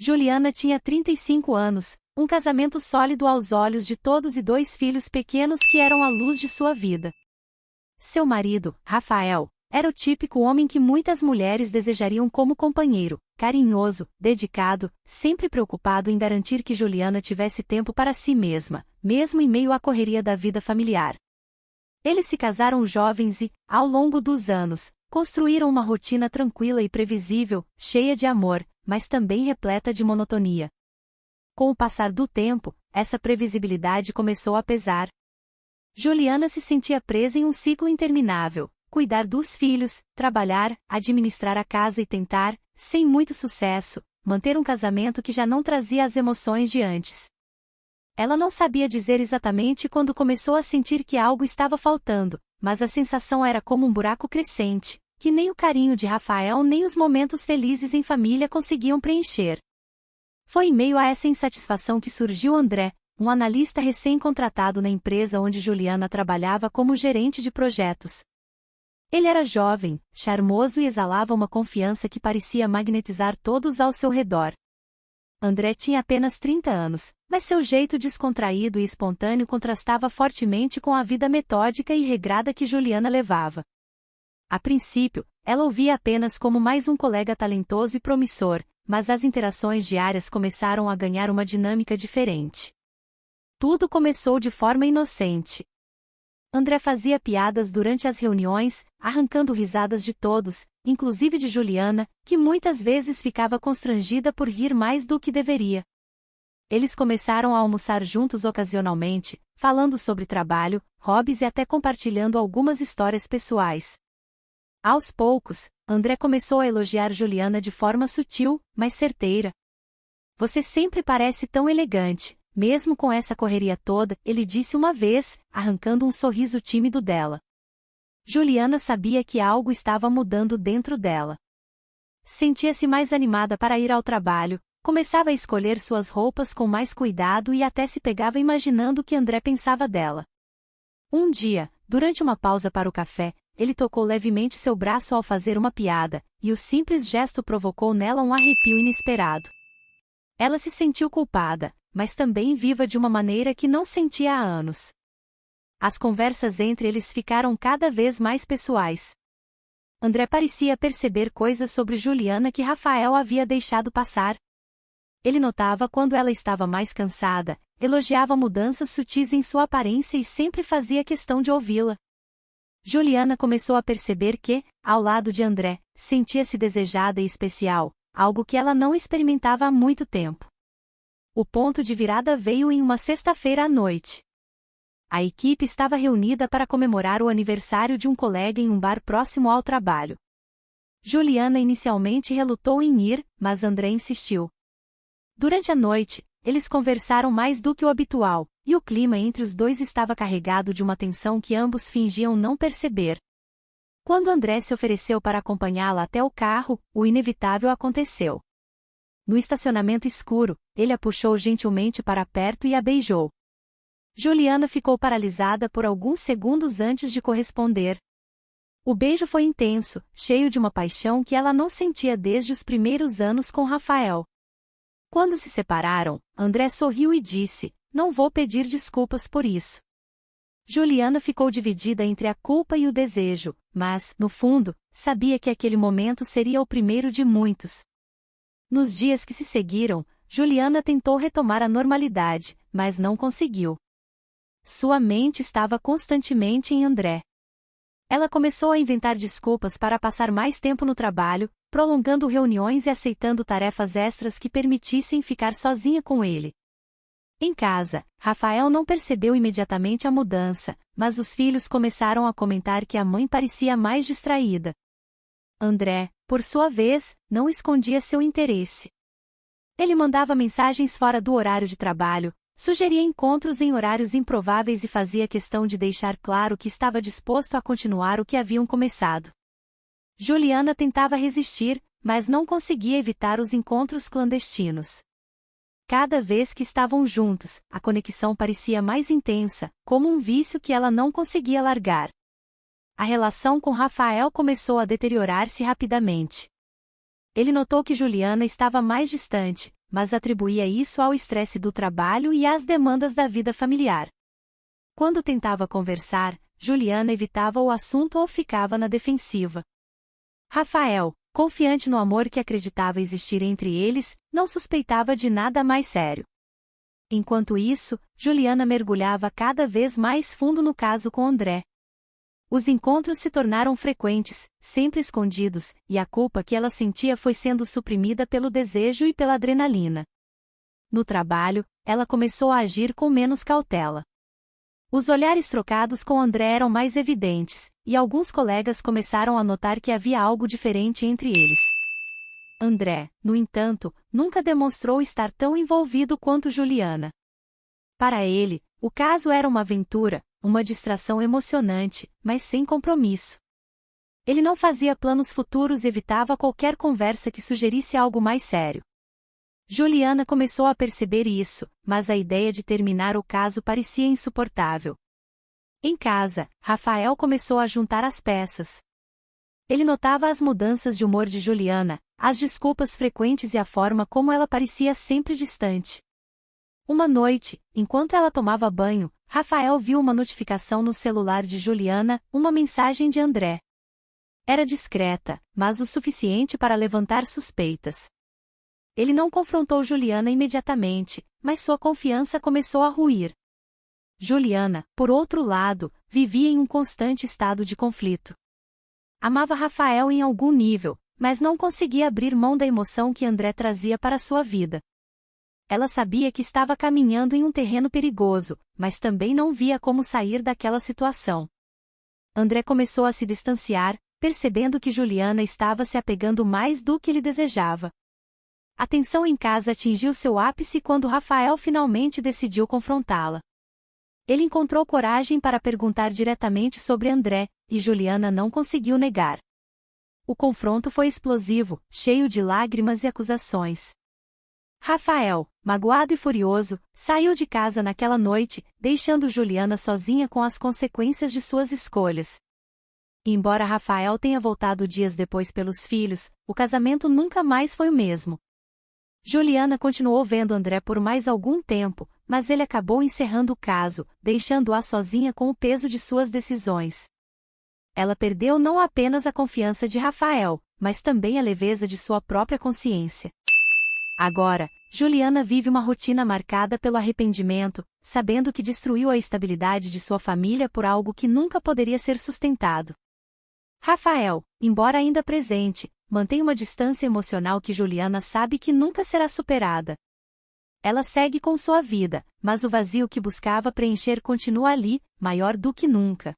Juliana tinha 35 anos, um casamento sólido aos olhos de todos e 2 filhos pequenos que eram a luz de sua vida. Seu marido, Rafael, era o típico homem que muitas mulheres desejariam como companheiro, carinhoso, dedicado, sempre preocupado em garantir que Juliana tivesse tempo para si mesma, mesmo em meio à correria da vida familiar. Eles se casaram jovens e, ao longo dos anos, construíram uma rotina tranquila e previsível, cheia de amor, mas também repleta de monotonia. Com o passar do tempo, essa previsibilidade começou a pesar. Juliana se sentia presa em um ciclo interminável: cuidar dos filhos, trabalhar, administrar a casa e tentar, sem muito sucesso, manter um casamento que já não trazia as emoções de antes. Ela não sabia dizer exatamente quando começou a sentir que algo estava faltando, mas a sensação era como um buraco crescente, que nem o carinho de Rafael nem os momentos felizes em família conseguiam preencher. Foi em meio a essa insatisfação que surgiu André, um analista recém-contratado na empresa onde Juliana trabalhava como gerente de projetos. Ele era jovem, charmoso e exalava uma confiança que parecia magnetizar todos ao seu redor. André tinha apenas 30 anos, mas seu jeito descontraído e espontâneo contrastava fortemente com a vida metódica e regrada que Juliana levava. A princípio, ela o via apenas como mais um colega talentoso e promissor, mas as interações diárias começaram a ganhar uma dinâmica diferente. Tudo começou de forma inocente. André fazia piadas durante as reuniões, arrancando risadas de todos, inclusive de Juliana, que muitas vezes ficava constrangida por rir mais do que deveria. Eles começaram a almoçar juntos ocasionalmente, falando sobre trabalho, hobbies e até compartilhando algumas histórias pessoais. Aos poucos, André começou a elogiar Juliana de forma sutil, mas certeira. "Você sempre parece tão elegante, mesmo com essa correria toda", ele disse uma vez, arrancando um sorriso tímido dela. Juliana sabia que algo estava mudando dentro dela. Sentia-se mais animada para ir ao trabalho, começava a escolher suas roupas com mais cuidado e até se pegava imaginando o que André pensava dela. Um dia, durante uma pausa para o café, ele tocou levemente seu braço ao fazer uma piada, e o simples gesto provocou nela um arrepio inesperado. Ela se sentiu culpada, mas também viva de uma maneira que não sentia há anos. As conversas entre eles ficaram cada vez mais pessoais. André parecia perceber coisas sobre Juliana que Rafael havia deixado passar. Ele notava quando ela estava mais cansada, elogiava mudanças sutis em sua aparência e sempre fazia questão de ouvi-la. Juliana começou a perceber que, ao lado de André, sentia-se desejada e especial, algo que ela não experimentava há muito tempo. O ponto de virada veio em uma sexta-feira à noite. A equipe estava reunida para comemorar o aniversário de um colega em um bar próximo ao trabalho. Juliana inicialmente relutou em ir, mas André insistiu. Durante a noite, eles conversaram mais do que o habitual, e o clima entre os dois estava carregado de uma tensão que ambos fingiam não perceber. Quando André se ofereceu para acompanhá-la até o carro, o inevitável aconteceu. No estacionamento escuro, ele a puxou gentilmente para perto e a beijou. Juliana ficou paralisada por alguns segundos antes de corresponder. O beijo foi intenso, cheio de uma paixão que ela não sentia desde os primeiros anos com Rafael. Quando se separaram, André sorriu e disse: "Não vou pedir desculpas por isso." Juliana ficou dividida entre a culpa e o desejo, mas, no fundo, sabia que aquele momento seria o primeiro de muitos. Nos dias que se seguiram, Juliana tentou retomar a normalidade, mas não conseguiu. Sua mente estava constantemente em André. Ela começou a inventar desculpas para passar mais tempo no trabalho, prolongando reuniões e aceitando tarefas extras que permitissem ficar sozinha com ele. Em casa, Rafael não percebeu imediatamente a mudança, mas os filhos começaram a comentar que a mãe parecia mais distraída. André, por sua vez, não escondia seu interesse. Ele mandava mensagens fora do horário de trabalho, sugeria encontros em horários improváveis e fazia questão de deixar claro que estava disposto a continuar o que haviam começado. Juliana tentava resistir, mas não conseguia evitar os encontros clandestinos. Cada vez que estavam juntos, a conexão parecia mais intensa, como um vício que ela não conseguia largar. A relação com Rafael começou a deteriorar-se rapidamente. Ele notou que Juliana estava mais distante, mas atribuía isso ao estresse do trabalho e às demandas da vida familiar. Quando tentava conversar, Juliana evitava o assunto ou ficava na defensiva. Rafael, confiante no amor que acreditava existir entre eles, não suspeitava de nada mais sério. Enquanto isso, Juliana mergulhava cada vez mais fundo no caso com André. Os encontros se tornaram frequentes, sempre escondidos, e a culpa que ela sentia foi sendo suprimida pelo desejo e pela adrenalina. No trabalho, ela começou a agir com menos cautela. Os olhares trocados com André eram mais evidentes, e alguns colegas começaram a notar que havia algo diferente entre eles. André, no entanto, nunca demonstrou estar tão envolvido quanto Juliana. Para ele, o caso era uma aventura, uma distração emocionante, mas sem compromisso. Ele não fazia planos futuros e evitava qualquer conversa que sugerisse algo mais sério. Juliana começou a perceber isso, mas a ideia de terminar o caso parecia insuportável. Em casa, Rafael começou a juntar as peças. Ele notava as mudanças de humor de Juliana, as desculpas frequentes e a forma como ela parecia sempre distante. Uma noite, enquanto ela tomava banho, Rafael viu uma notificação no celular de Juliana, uma mensagem de André. Era discreta, mas o suficiente para levantar suspeitas. Ele não confrontou Juliana imediatamente, mas sua confiança começou a ruir. Juliana, por outro lado, vivia em um constante estado de conflito. Amava Rafael em algum nível, mas não conseguia abrir mão da emoção que André trazia para sua vida. Ela sabia que estava caminhando em um terreno perigoso, mas também não via como sair daquela situação. André começou a se distanciar, percebendo que Juliana estava se apegando mais do que ele desejava. A tensão em casa atingiu seu ápice quando Rafael finalmente decidiu confrontá-la. Ele encontrou coragem para perguntar diretamente sobre André, e Juliana não conseguiu negar. O confronto foi explosivo, cheio de lágrimas e acusações. Rafael, magoado e furioso, saiu de casa naquela noite, deixando Juliana sozinha com as consequências de suas escolhas. Embora Rafael tenha voltado dias depois pelos filhos, o casamento nunca mais foi o mesmo. Juliana continuou vendo André por mais algum tempo, mas ele acabou encerrando o caso, deixando-a sozinha com o peso de suas decisões. Ela perdeu não apenas a confiança de Rafael, mas também a leveza de sua própria consciência. Agora, Juliana vive uma rotina marcada pelo arrependimento, sabendo que destruiu a estabilidade de sua família por algo que nunca poderia ser sustentado. Rafael, embora ainda presente, mantém uma distância emocional que Juliana sabe que nunca será superada. Ela segue com sua vida, mas o vazio que buscava preencher continua ali, maior do que nunca.